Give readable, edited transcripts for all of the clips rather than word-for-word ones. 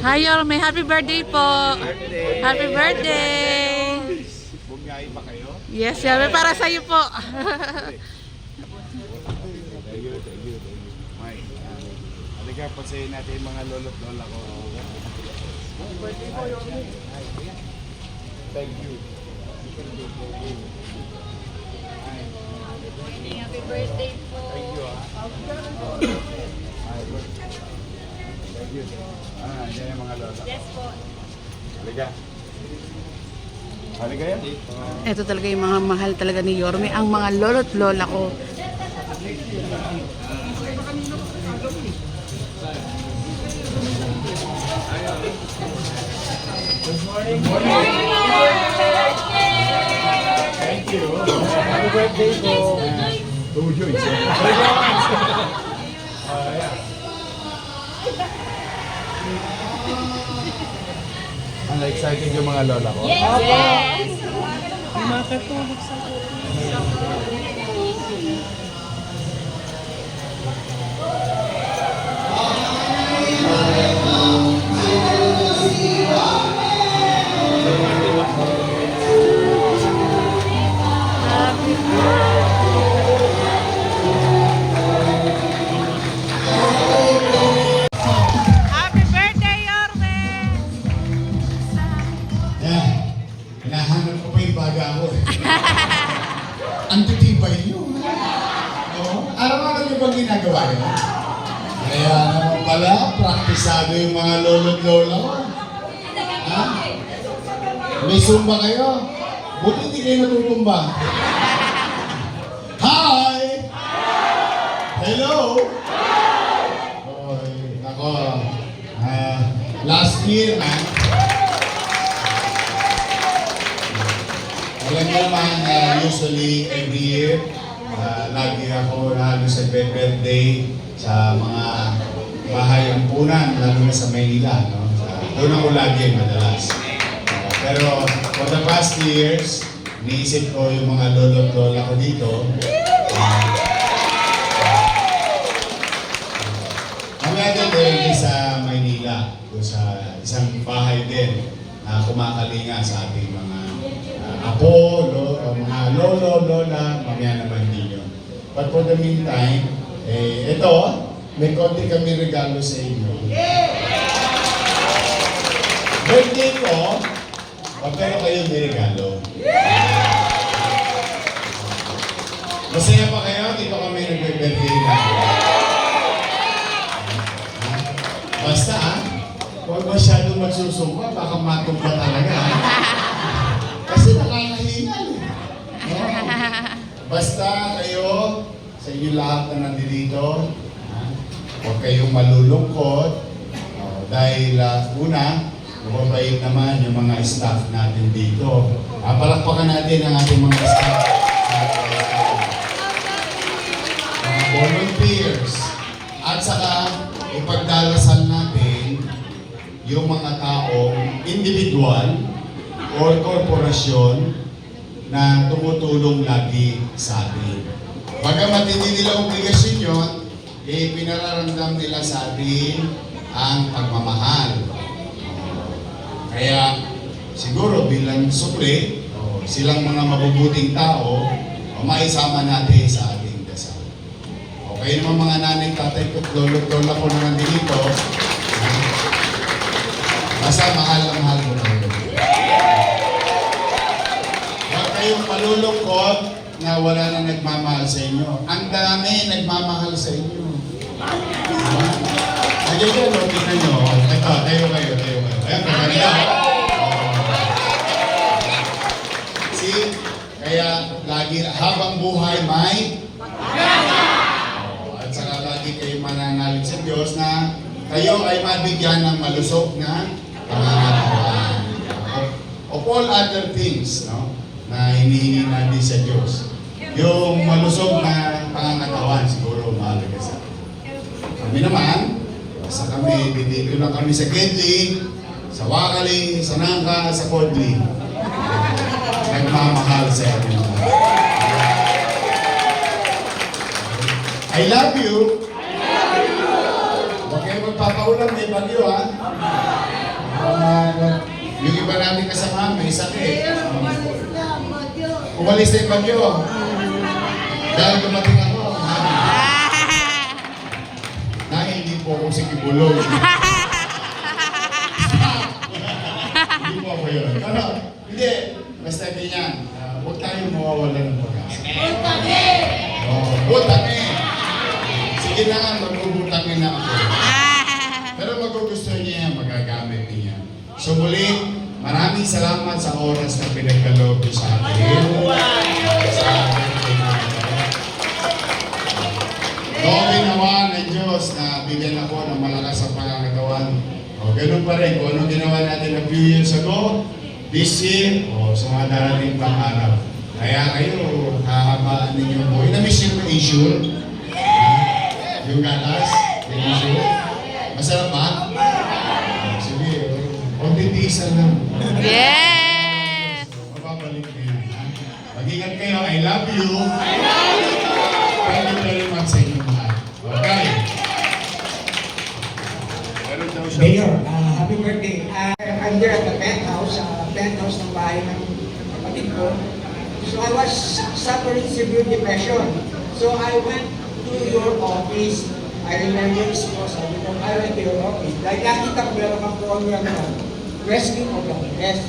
Hi, Yorme. Happy birthday po. Happy birthday. Bumiyay pa kayo? Yes, Yorme. Para sa'yo po. Thank you. Mike, halika, pasayin natin yung mga lolo't lola ko. Happy birthday po, Yorme. Thank you. Happy birthday po. Thank you, ha. Thank you. Yan yung mga lola. Yes po. Halika. Halika yan. Ito talaga yung mga mahal talaga ni Yorme. Ang mga lolo't lola ko. Thank you. Happy birthday po. Tujo. Ang excited yung mga lola ko. Yes! Makatulog sa Hinahanap ko pa yung baga ako eh. Ang titibay nyo. Araw-araw nyo bang ginagawa yun? Kaya naman pala, praktisado yung mga lolo't lola ko. Ha? May sumba kayo? Buti hindi kayo natutumba. Hi! Hello! Oy, ako. Last year, alam niyo naman, usually every year, lagi ako halos sa birthday sa mga bahay ampunan, lalo na sa Maynila. No? Doon ako lagi madalas. Pero for the past years, niisip ko yung mga lolo't lola ko dito. Mamaya din sa Maynila, doon sa isang bahay din na kumakalinga sa ating mga apo, mga lolo, lola, mamaya naman din yun. But for the meantime, ito, may konti kami regalo sa inyo. Birthday ko, pero kayo may regalo. Masaya pa kayo? Dito kami nag-birthday na. Basta huwag masyadong magsusumpa, baka matumpa talaga. Kasi nakakahingal eh. No? Basta kayo, sa inyo lahat na nandito, huwag kayong malulungkot. Dahil una, mababait naman yung mga staff natin dito. Palakpakan natin ang ating mga staff. Mga volunteers. At saka, ipagdarasal natin yung mga taong individual or korporasyon na tumutulong lagi sa atin. Bagamat hindi nila obligasyon yun, pinararamdam nila sa atin ang pagmamahal. Kaya siguro bilang sukli, silang mga mabubuting tao, maisama natin sa ating dasal. Okay naman mga nanay, tatay ko, lolo't lola ko naman dito. Basta mahal na mahal mo kayo. Huwag kayong malulungkot na wala na nagmamahal sa inyo. Ang dami nagmamahal sa inyo. Ayun yun, tingnan nyo. Ito, tayo kayo. Ayan, maganda. See? Kaya lagi, habang buhay may kayo ay mabigyan ng malusog na pangangatawan. Of all other things, no, na hinihingi natin sa Diyos. Yung malusog na pangangatawan, siguro mahalaga sa atin. Kami naman, basta kami, dito lang kami sa Gedli, sa Wakali, sa Nangka, sa Kodli. Nagmamahal sa inyo. I love you. Huwag kayo magpapaulam, may bagyo ha. Yung iba namin kasama, may sakit. Umalis na yung bagyo. Dahil dumating ako. Dahil hindi po ako si Kibulong. Hindi po ako yun. Ano? Hindi. Basta ganyan. Huwag tayong mawawala ng pag-asa. Butangin! Sige na nga, magbubutangin na ako. Pero magugustuhan niya yan, magagamit niya. So muli, maraming salamat sa oras na pinagkaloob niyo sa akin. Sa akin. Lobin naman ng Diyos na bigyan ako ng malakas sa pangangatawan. O ganun pa rin, kung anong ginawa natin a few years ago, this year, o sa mga darating pang araw. Kaya kayo, hahabaan ninyo po. Inamiss nyo yung issue? Yung gatas? Yung issue? Masarap ba? Sige, o titisan lang. Yes! Mababalik na yan. Mag-ingat kayo, I love you. Thank you very much sa inyong mahal. Okay. Meron daw siya. Mayor, happy birthday. I'm there at the penthouse ng bahay ng kapatid ko. So I was suffering severe depression. So I went to your office. I remember this was, I went to your office. Like nakita ko meron kang program na rescue of the rest.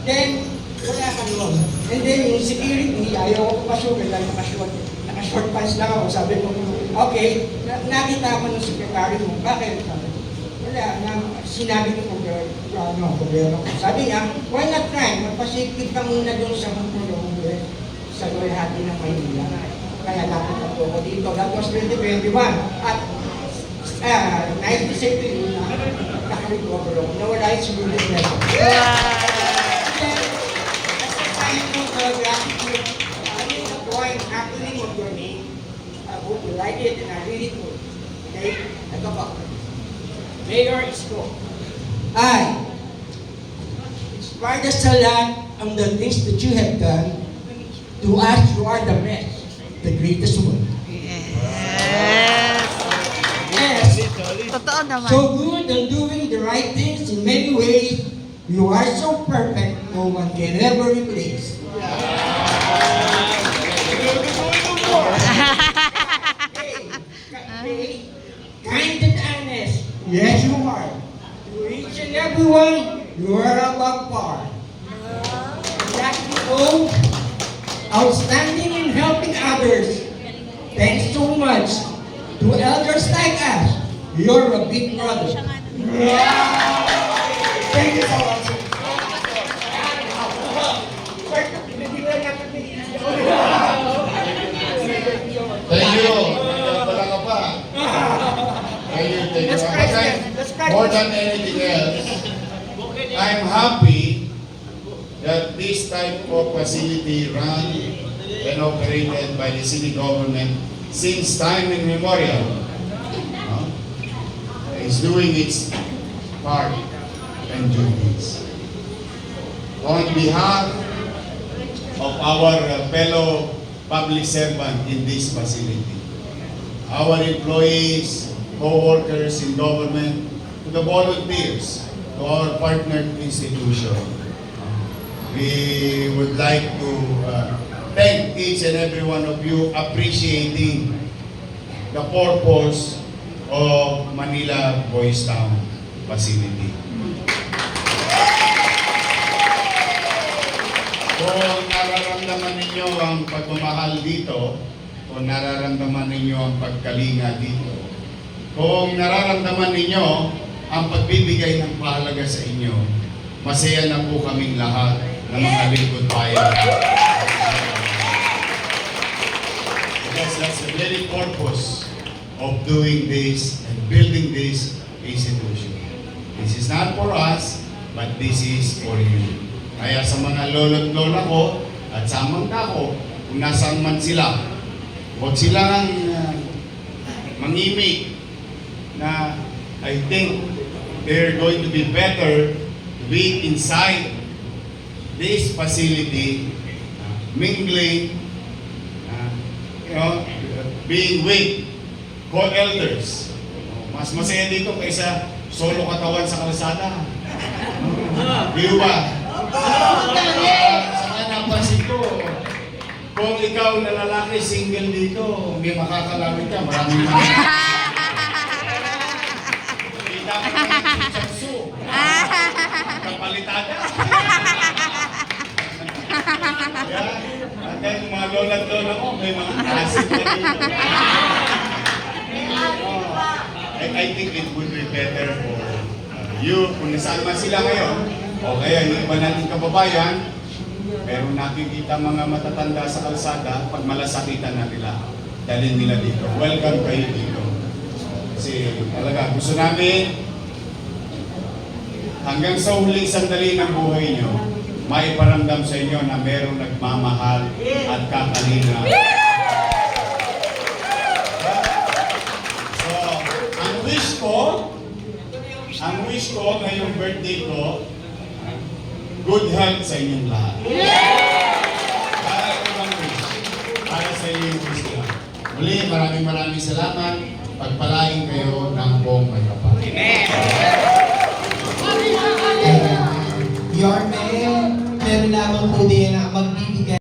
Then, wala ka nun. And then yung security, ayaw ko pasugin dahil naka-short pants lang ako. Sabi ko, okay, nakita ko ng secretary mo. Bakit? Wala, sinabi ko gobyerno. Sabi niya, why not try? Magpasikip ka muna doon sa Hongkong sa Loyhati ng Maynila. Kaya napunta po ako dito. That was 2021. At nice to say to you na nakarecover ako. Nawala yung siguro yung level. As a sign of gratitude, I will avoid happening of your name. I hope you like it and I read it for you. Okay? Ito po. Mayor Isko. Inspired us a lot on the things that you have done. To us, you are the best, the greatest one. Yes! Yes, Totoo naman. so good and doing the right things in many ways. You are so perfect, no one can ever replace. Kind and honest, yes you are. To each and everyone, you are above par. Lastly, oh, outstanding in helping others. Thanks so much to elders like us. You're a big brother. Thank you so much. Thank you. Wala ka pa. Thank you. More than anything else, I'm happy that this type of facility run and operated by the city government since time immemorial is doing its part and duties. On behalf of our fellow public servant in this facility, our employees, co-workers in government, to the volunteers, to our partner institution, we would like to thank each and every one of you appreciating the purpose of Manila Boys Town facility. Kung nararamdaman ninyo ang pagmamahal dito, kung nararamdaman ninyo ang pagkalinga dito, kung nararamdaman ninyo ang pagbibigay ng pahalaga sa inyo, masaya na po kaming lahat na mga lingkod bayan. Because that's the very purpose of doing this and building this institution. This is not for us, but this is for you. Kaya sa mga lolo't lola ko at sa amang ko, kung nasaan man sila, huwag silang mangimik na I think they're going to be better to be inside this facility, mingling, being with co-elders. Mas masaya dito kaysa solo katawan sa kalsada. Di ba? Saka napansin ko, kung ikaw na lalaki single dito, may makakalawit ka, maraming mga. Kita ko naman sa su. Kapalitada. At then, mga lola-lola ko, may mga klasik na dito. I think it would be better for you, kung nasaan man sila ngayon, o kaya yung iba nating kababayan, pero nakikita mga matatanda sa kalsada, pag malasakitan na nila, dalhin nila dito. Welcome kayo dito. Kasi talaga, gusto namin, hanggang sa huling sandali ng buhay nyo, maiparamdam sa inyo na merong nagmamahal at kakalina. So, ang wish ko ngayong birthday ko, good health sa inyong lahat. Para ito ang wish. Para sa inyong wish lang. Muli, maraming salamat. Pagpalain kayo ng buong may kapal. Yorme, meron lamang po din na magbibigay